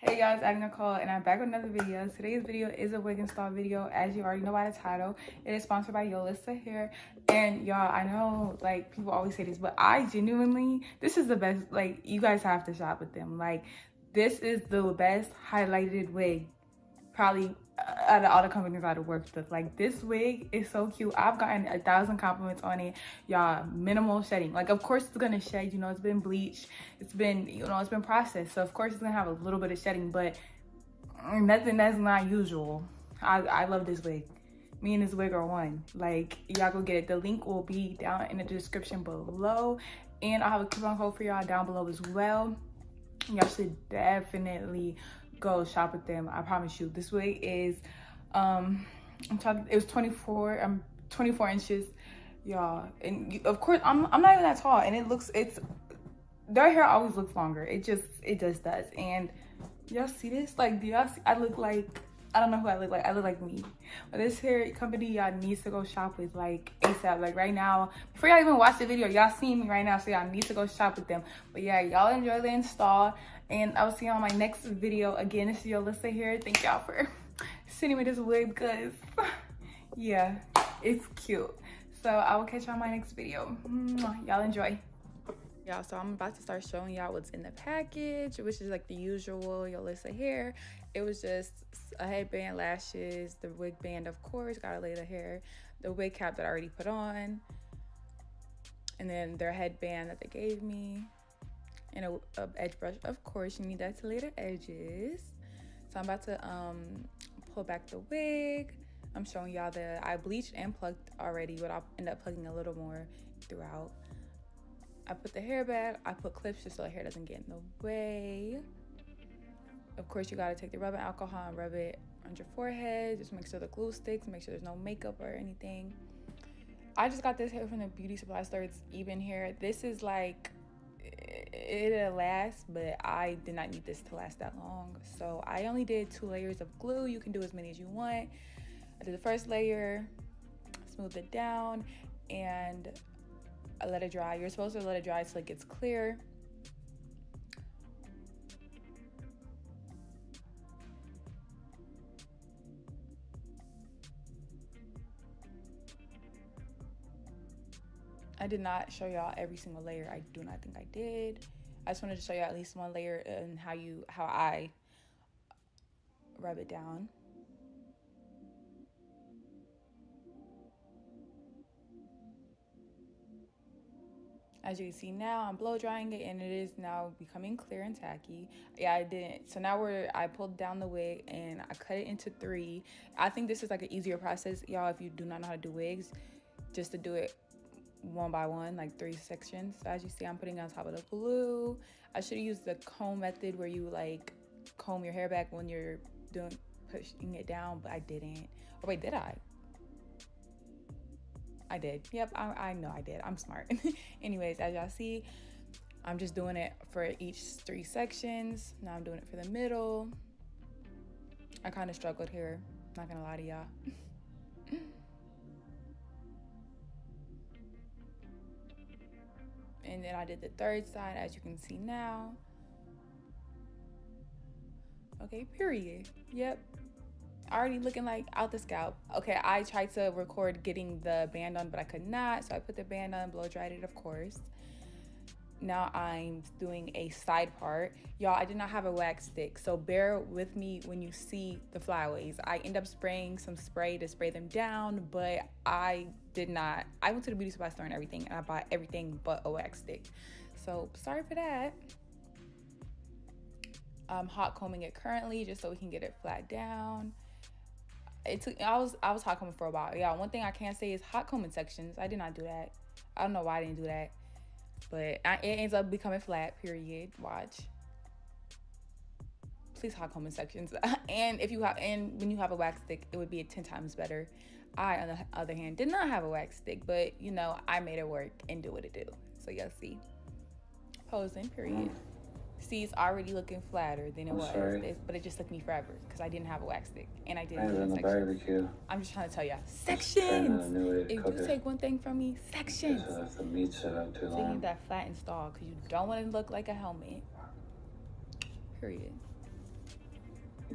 Hey guys, Addie Nicole, and I'm back with another video. Today's video is a wig install video, as you already know by the title. It is sponsored by Yolissa here. And y'all, I know like people always say this, but I genuinely, this is the best. Like, you guys have to shop with them. Like, this is the best highlighted wig probably out of all the companies I've worked with. Like, this wig is so cute. I've gotten 1,000 compliments on it. Y'all, minimal shedding. Like, of course it's gonna shed, you know, it's been bleached, it's been, you know, it's been processed, so of course it's gonna have a little bit of shedding, but nothing that's not usual. I love this wig. Me and this wig are one. Like, y'all go get it. The link will be down in the description below, and I'll have a coupon code for y'all down below as well. Y'all should definitely go shop with them. I promise you. This wig is it was 24 inches, y'all, and of course I'm not even that tall, and their hair always looks longer. It just does. And y'all see this? Like, do y'all see? I look like, I don't know who I look like. I look like me. But this hair company y'all needs to go shop with, like, ASAP. Like, right now, before y'all even watch the video, y'all see me right now, so y'all need to go shop with them. But yeah, y'all enjoy the install, and I will see you on my next video. Again, this is Yolissa here. Thank y'all for sending me this wig, because yeah, it's cute. So I will catch y'all on my next video. Y'all enjoy. Y'all, so I'm about to start showing y'all what's in the package, which is like the usual Yolissa hair. It was just a headband, lashes, the wig band, of course, gotta lay the hair, the wig cap that I already put on, and then their headband that they gave me, and a edge brush. Of course, you need that to lay the edges. So I'm about to pull back the wig. I'm showing y'all that I bleached and plucked already, but I'll end up plugging a little more throughout. I put the hair back. I put clips just so the hair doesn't get in the way. Of course, you gotta take the rubbing alcohol and rub it on your forehead. Just make sure the glue sticks, make sure there's no makeup or anything. I just got this hair from the beauty supply store. It's even hair. This is like, it'll last, but I did not need this to last that long. So I only did 2 layers of glue. You can do as many as you want. I did the first layer, smoothed it down, and I let it dry. You're supposed to let it dry till it gets clear. I did not show y'all every single layer. I do not think I did. I just wanted to show you at least one layer and how I rub it down. As you can see now, I'm blow drying it, and it is now becoming clear and tacky. Yeah, I didn't. So now I pulled down the wig and I cut it into 3. I think this is like an easier process, y'all, if you do not know how to do wigs, just to do it one by one, like 3 sections. So as you see, I'm putting it on top of the glue. I should have used the comb method where you like comb your hair back when you're pushing it down, but I didn't. Oh wait, did I? I did. Yep, I know I did. I'm smart. Anyways, as y'all see, I'm just doing it for each 3 sections. Now I'm doing it for the middle. I kind of struggled here, not gonna lie to y'all. And then I did the 3rd side, as you can see now. Okay, period. Yep. Already looking like out the scalp. Okay, I tried to record getting the band on, but I could not, so I put the band on, blow dried it, of course. Now I'm doing a side part. Y'all, I did not have a wax stick, so bear with me when you see the flyaways. I end up spraying some spray to spray them down, but I did not. I went to the beauty supply store and everything, and I bought everything but a wax stick. So sorry for that. I'm hot combing it currently just so we can get it flat down. I was hot combing for a while. Yeah, one thing I can say is hot combing sections. I did not do that. I don't know why I didn't do that, but it ends up becoming flat, period. Watch. Please hot combing sections. And when you have a wax stick, it would be 10 times better. I, on the other hand, did not have a wax stick, but you know, I made it work and do what it do. So y'all see. Posing, period. See, it's already looking flatter than it was, but it just took me forever because I didn't have a wax stick, and I didn't do a section. I'm just trying to tell y'all, sections. If you take one thing from me, sections. So you need that flat install because you don't want to look like a helmet. Period.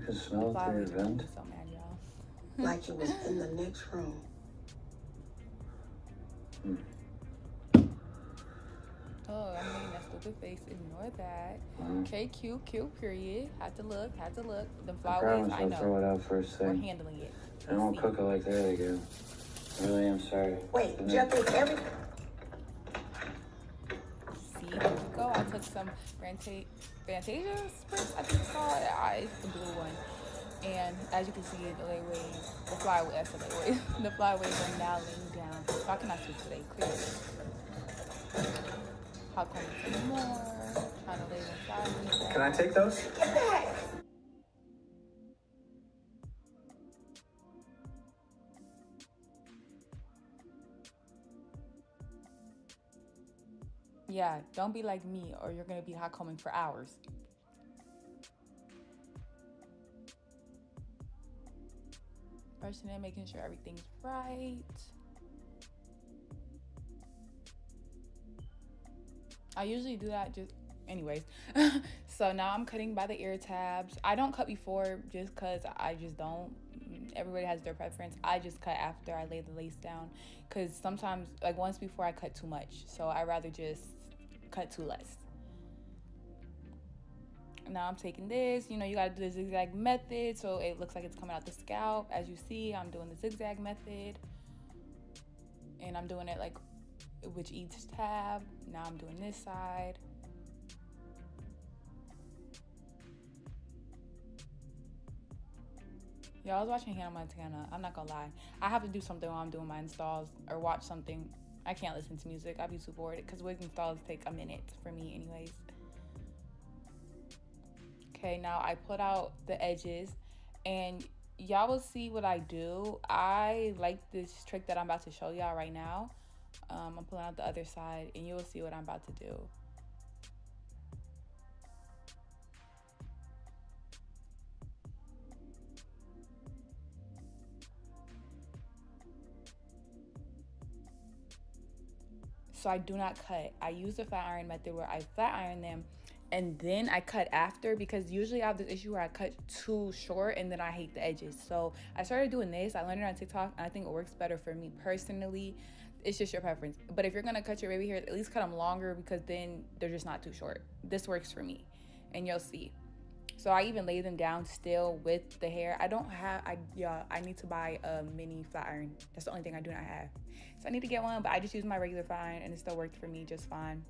can smell it through your vent. So mad, y'all. Like he was in the next room. Oh, I'm making that stupid face. Ignore that. Okay, cute, period. Had to look. The flyaways, I know. Throw it out first thing. We're handling it. I won't cook it like that again. I really am sorry. Wait, Jeff is everything. See, here we go. I took some Fantasia spritz, I think it's called. It's the blue one. And as you can see, the flyaways are now laying down. So I cannot speak today, clearly. Hot coming some more. Trying to lay them flyaways down. Can I take those? Get back! Yeah, don't be like me or you're going to be hot combing for hours. Brushing in, making sure everything's right. I usually do that anyways. So now I'm cutting by the ear tabs. I don't cut before just because I just don't. Everybody has their preference. I just cut after I lay the lace down because sometimes, like once before, I cut too much. So I rather just cut too less. Now I'm taking this, you gotta do the zigzag method so it looks like it's coming out the scalp. As you see, I'm doing the zigzag method and I'm doing it like with each tab. Now I'm doing this side. Y'all, I was watching Hannah Montana. I'm not gonna lie. I have to do something while I'm doing my installs or watch something. I can't listen to music. I'd be too bored because wig installs take a minute for me anyways. Okay, now I put out the edges and y'all will see what I do. I like this trick that I'm about to show y'all right now. I'm pulling out the other side and you will see what I'm about to do. So I do not cut. I use the flat iron method where I flat iron them and then I cut after because usually I have this issue where I cut too short and then I hate the edges. So I started doing this. I learned it on TikTok and I think it works better for me personally. It's just your preference. But if you're gonna cut your baby hairs, at least cut them longer because then they're just not too short. This works for me and you'll see. So I even lay them down still with the hair. I need to buy a mini flat iron. That's the only thing I do not have. So I need to get one, but I just use my regular flat iron and it still worked for me just fine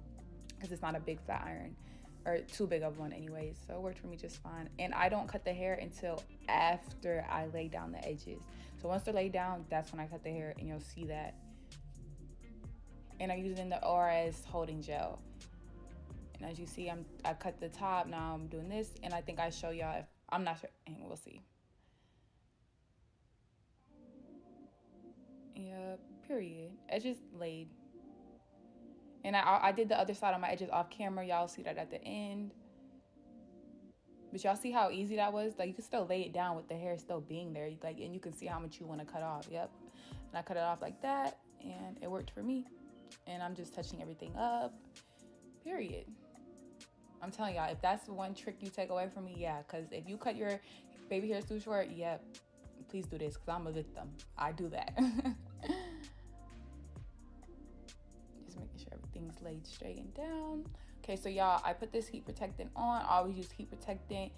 because it's not a big flat iron or too big of one anyways. So it worked for me just fine. And I don't cut the hair until after I lay down the edges. So once they're laid down, that's when I cut the hair and you'll see that. And I'm using the ORS holding gel. And as you see, I cut the top. Now I'm doing this. And I think I show y'all if I'm not sure. And we'll see. Yeah, period. Edges laid. And I did the other side on my edges off camera. Y'all see that at the end. But y'all see how easy that was? Like you can still lay it down with the hair still being there. Like, and you can see how much you want to cut off. Yep. And I cut it off like that. And it worked for me. And I'm just touching everything up. Period. I'm telling y'all, if that's one trick you take away from me, yeah. Because if you cut your baby hairs too short, yeah, please do this because I'm a victim. I do that. Just making sure everything's laid straight and down. Okay, so y'all, I put this heat protectant on. I always use heat protectant.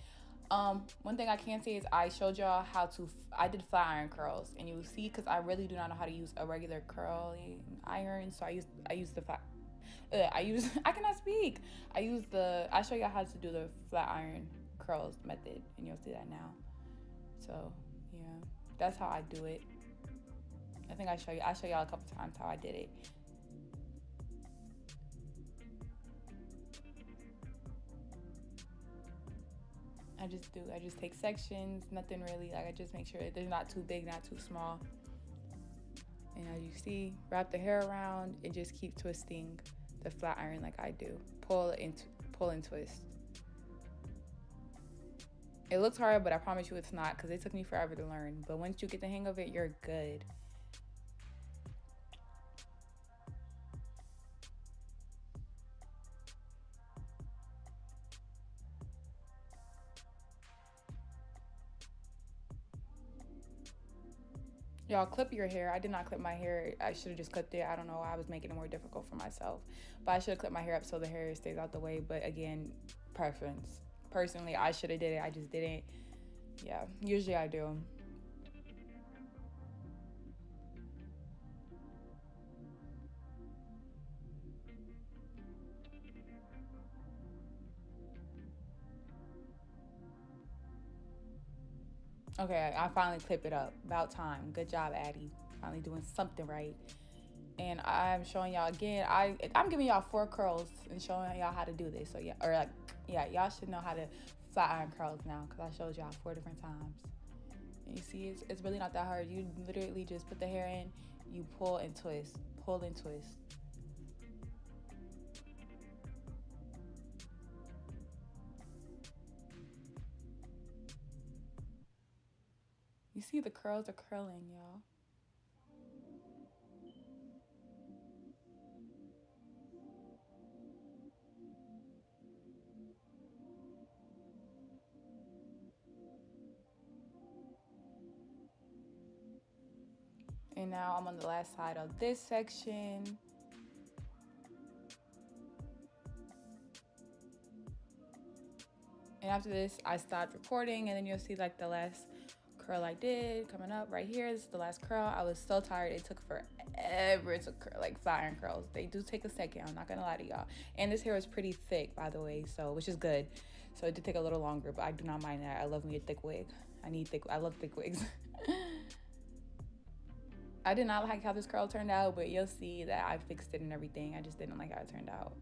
One thing I can say is I showed y'all how to, I did flat iron curls. And you'll see, because I really do not know how to use a regular curling iron. So I use the flat, I cannot speak. I show y'all how to do the flat iron curls method. And you'll see that now. So, yeah, that's how I do it. I think I show y'all a couple times how I did it. I just take sections, nothing really, like I just make sure they're not too big, not too small. And as you see, wrap the hair around and just keep twisting the flat iron like I do. Pull and twist. It looks hard, but I promise you it's not because it took me forever to learn. But once you get the hang of it, you're good. Y'all, clip your hair. I did not clip my hair. I should have just clipped it. I don't know why I was making it more difficult for myself. But I should have clipped my hair up so the hair stays out the way. But again, preference. Personally, I should have did it. I just didn't. Yeah, usually I do. Okay, I finally clip it up. About time. Good job, Addie. Finally doing something right. And I'm showing y'all again. I'm giving y'all 4 curls and showing y'all how to do this. So yeah, or like yeah, y'all should know how to flat iron curls now because I showed y'all 4 different times. And you see, it's really not that hard. You literally just put the hair in, you pull and twist, pull and twist. You see the curls are curling, y'all. And now I'm on the last side of this section. And after this, I stopped recording, and then you'll see like the last curl I did coming up right here. This is the last curl. I was so tired. It took forever to curl, like flat iron curls. They do take a second. I'm not gonna lie to y'all. And this hair is pretty thick, by the way, so which is good. So it did take a little longer, but I do not mind that. I love me a thick wig. I love thick wigs. I did not like how this curl turned out, but you'll see that I fixed it and everything. I just didn't like how it turned out.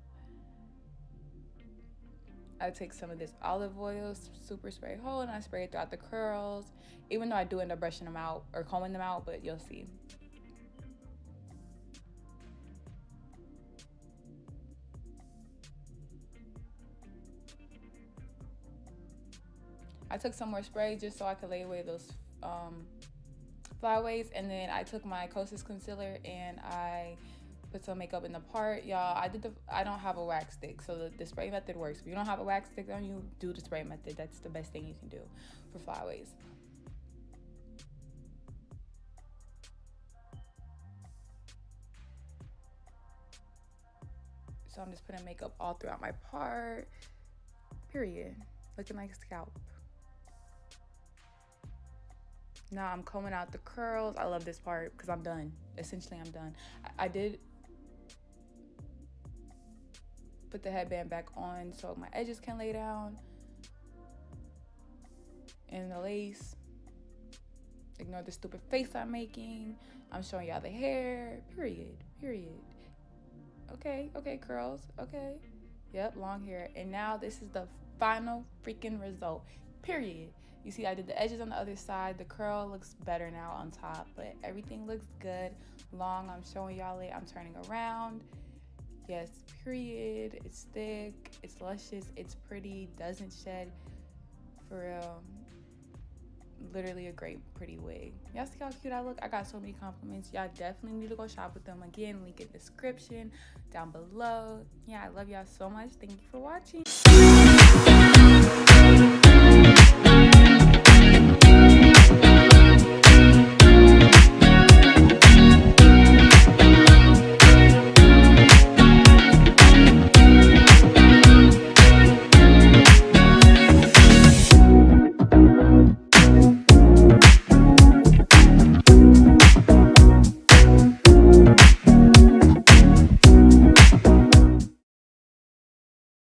I take some of this olive oil, super spray hold, and I spray it throughout the curls, even though I do end up brushing them out or combing them out, but you'll see. I took some more spray just so I could lay away those flyaways, and then I took my Kosas concealer and I put some makeup in the part. Y'all, I don't have a wax stick, so the spray method works. If you don't have a wax stick on you, do the spray method. That's the best thing you can do for flyaways. So I'm just putting makeup all throughout my part, period. Looking like a scalp. Now I'm combing out the curls. I love this part because I'm done. Essentially, I'm done. I did put the headband back on so my edges can lay down. And the lace. Ignore the stupid face I'm making. I'm showing y'all the hair. Period. Okay, curls. Okay. Yep, long hair. And now this is the final freaking result. Period. You see I did the edges on the other side. The curl looks better now on top, but everything looks good. Long, I'm showing y'all it. I'm turning around. Yes, period. It's thick, it's luscious, it's pretty, doesn't shed. For real. Literally a great, pretty wig. Y'all see how cute I look? I got so many compliments. Y'all definitely need to go shop with them. Again, link in the description down below. Yeah, I love y'all so much. Thank you for watching.